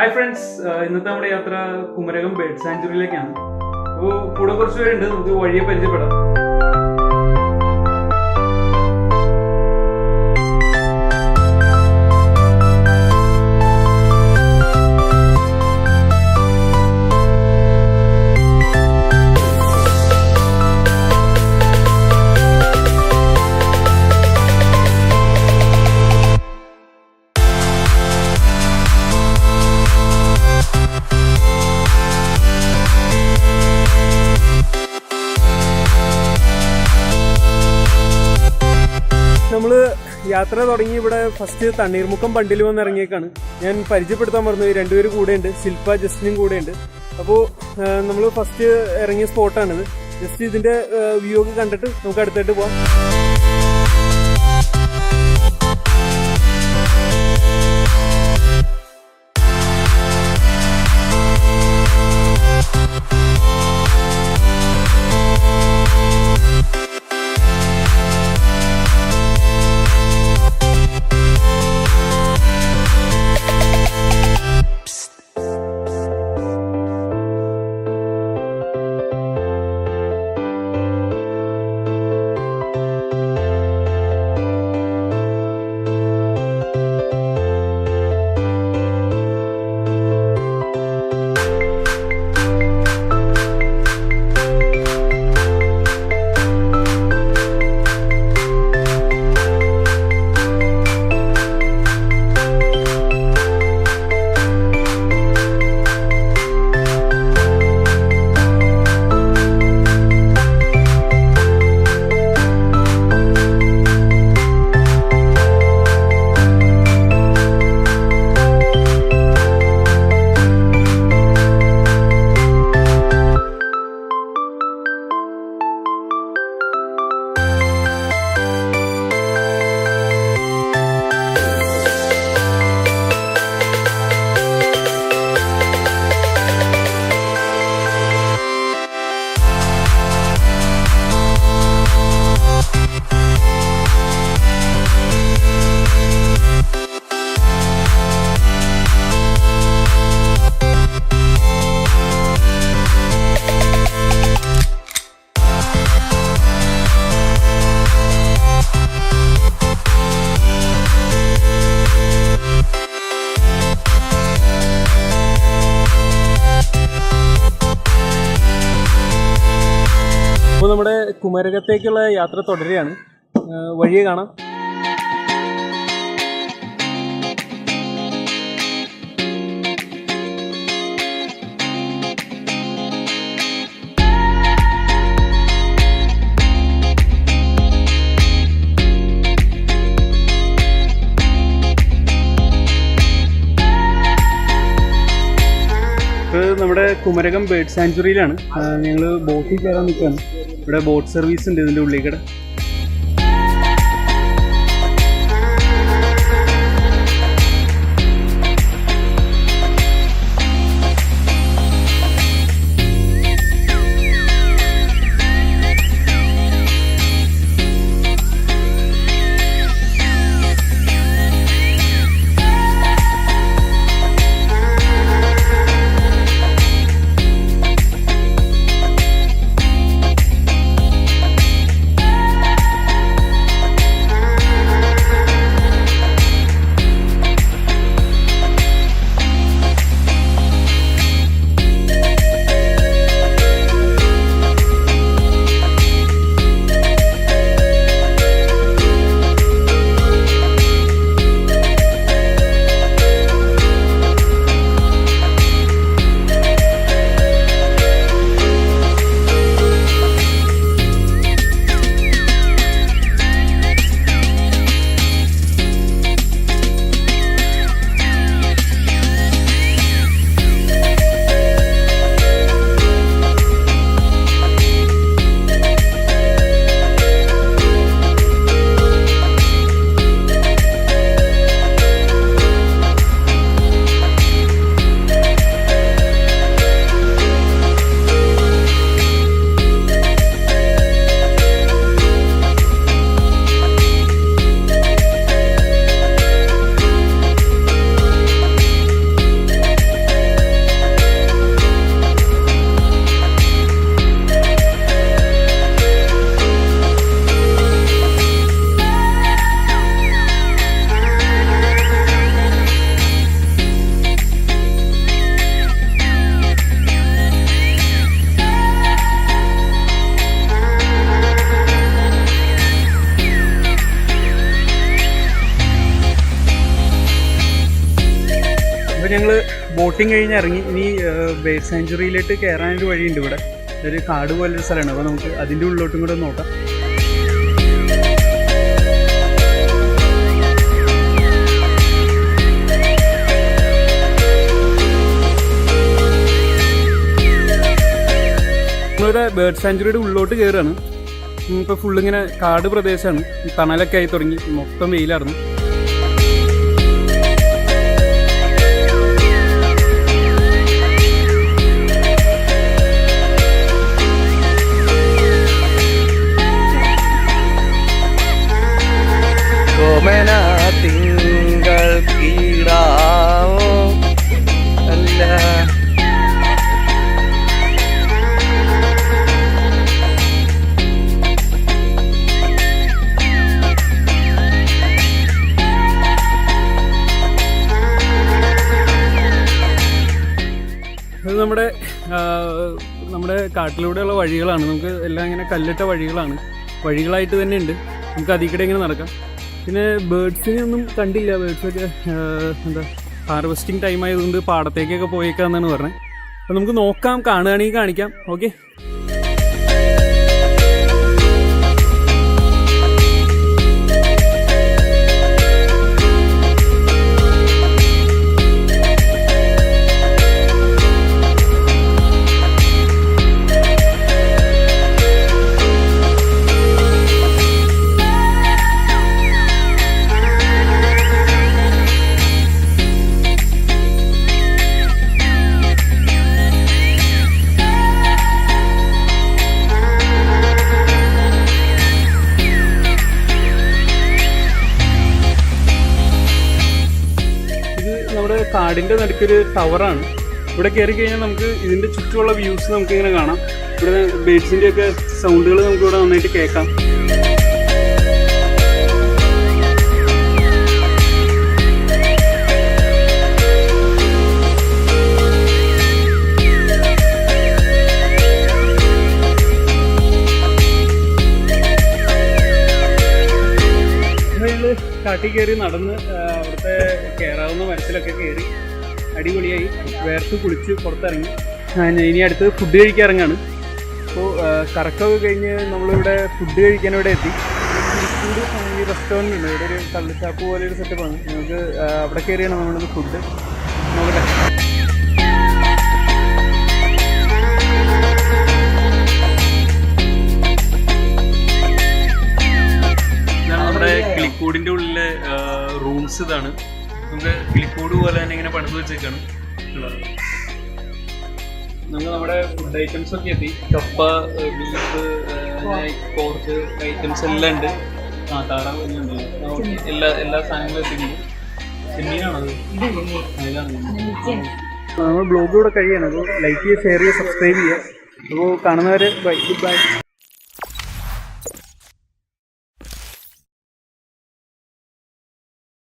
Hi friends, ഇന്നത്തെ നമ്മുടെ യാത്ര കുമരകം ബേർഡ് സാങ്ച്വറിയിലേക്കാണ്. അപ്പോൾ കൂടെ കുറച്ച് പേരുണ്ട്, നമുക്ക് വഴിയെ പരിചയപ്പെടാം. നമ്മൾ യാത്ര തുടങ്ങി ഇവിടെ ഫസ്റ്റ് തണ്ണീർമുക്കം ബണ്ടിൽ വന്ന് ഇറങ്ങിയേക്കാണ്. ഞാൻ പരിചയപ്പെടുത്താൻ പറഞ്ഞു, രണ്ടുപേരും കൂടെയുണ്ട്, ശില്പ ജസ്റ്റിനും കൂടെയുണ്ട്. അപ്പോൾ നമ്മൾ ഫസ്റ്റ് ഇറങ്ങിയ സ്പോട്ടാണിത്. ജസ്റ്റ് ഇതിന്റെ വ്യൂ ഒക്കെ കണ്ടിട്ട് നമുക്ക് അടുത്തായിട്ട് പോവാം. അപ്പോൾ നമ്മുടെ കുമരകത്തേക്കുള്ള യാത്ര തുടരുകയാണ്. വഴിയെ കാണാം. നമ്മുടെ കുമരകം ബേർഡ് സാങ്ച്വറിയിലാണ്. ഞങ്ങൾ ബോട്ടിൽ കയറാൻ നിൽക്കുകയാണ്. ഇവിടെ ബോട്ട് സർവീസ് ഉണ്ട് ഇതിൻ്റെ ഉള്ളിൽ കൂടെ. ഞങ്ങൾ ബോട്ടിങ് കഴിഞ്ഞ് ഇറങ്ങി. ഇനി ബേർഡ് സാങ്ച്വറിയിലോട്ട് കയറാനൊരു വഴിയുണ്ട്. ഇവിടെ ഒരു കാട് പോലൊരു സ്ഥലമാണ്. അപ്പോൾ നമുക്ക് അതിൻ്റെ ഉള്ളിലോട്ടും കൂടെ നോക്കാം. നമ്മളിവിടെ ബേർഡ് സാങ്ച്വറിയുടെ ഉള്ളിലോട്ട് കയറുകയാണ്. ഇപ്പോൾ ഫുള്ളിങ്ങനെ കാട് പ്രദേശമാണ്. തണലൊക്കെ ആയി തുടങ്ങി. മൊത്തം വെയിലായിരുന്നു. തിങ്കൾ കീടാവോ അല്ല ഇത് നമ്മുടെ കാട്ടിലൂടെയുള്ള വഴികളാണ്. നമുക്ക് എല്ലാം ഇങ്ങനെ കല്ലിട്ട വഴികളായിട്ട് തന്നെ ഉണ്ട്. നമുക്ക് അതിൽ കൂടെ ഇങ്ങനെ നടക്കാം. പിന്നെ ബേർഡ്സിനെ ഒന്നും കണ്ടില്ല. ബേർഡ്സൊക്കെ ഹാർവെസ്റ്റിംഗ് ടൈം ആയതുകൊണ്ട് പാടത്തേക്കൊക്കെ പോയേക്കാന്നാണ് പറഞ്ഞത്. അപ്പോൾ നമുക്ക് നോക്കാം, കാണുകയാണെങ്കിൽ കാണിക്കാം. ഓക്കെ. നമ്മുടെ കാടിൻ്റെ നടുക്കൊരു ടവറാണ്. ഇവിടെ കയറി കഴിഞ്ഞാൽ നമുക്ക് ഇതിൻ്റെ ചുറ്റുമുള്ള വ്യൂസ് നമുക്കിങ്ങനെ കാണാം. ഇവിടെ ബേർഡ്സിൻ്റെ ഒക്കെ സൗണ്ടുകൾ നമുക്കിവിടെ നന്നായിട്ട് കേൾക്കാം. കാട്ടിൽ കയറി നടന്ന് അവിടുത്തെ കയറാവുന്ന മരത്തിലൊക്കെ കയറി അടിപൊളിയായി വേർത്ത് കുളിച്ച് പുറത്തിറങ്ങി. ഇനി അടുത്ത് ഫുഡ് കഴിക്കാൻ ഇറങ്ങാണ്. അപ്പോൾ കറക്കമൊക്കെ കഴിഞ്ഞ് നമ്മളിവിടെ ഫുഡ് കഴിക്കാനിവിടെ എത്തി. ഫുഡ് ഈ റെസ്റ്റോറൻ്റ് ഉണ്ട്. ഇവിടെ ഒരു കള്ളുഷാപ്പ് പോലെ ഒരു സെറ്റപ്പാണ്. നമുക്ക് അവിടെ കയറിയാണ് നമ്മളിത് ഫുഡ് നോക്കട്ടെ. നമ്മുടെ കിളിക്കൂടിൻ്റെ ഉള്ളിലെ റൂംസ് ഇതാണ്. നമുക്ക് കിളിക്കൂട് പോലെ തന്നെ ഇങ്ങനെ പണിത് വെച്ചേക്കാണ്. നമുക്ക് നമ്മുടെ ഫുഡ് ഐറ്റംസ് ഒക്കെ എത്തി. കപ്പ, ബീഫ്, പോർക്ക് ഐറ്റംസ് എല്ലാം ഉണ്ട്. താറാവ് ഉണ്ടല്ലോ, എല്ലാ സാധനങ്ങളും എത്തിയിട്ടുണ്ട്. ചെമ്മീനാണത്. നമ്മൾ ബ്ലോഗ് കൂടെ കഴിയാണ്. അപ്പോൾ ലൈക്ക് ചെയ്യുക, ഷെയർ ചെയ്യുക, സബ്സ്ക്രൈബ് ചെയ്യുക. അപ്പോൾ കാണുന്നവരെ ബൈ. Good bye.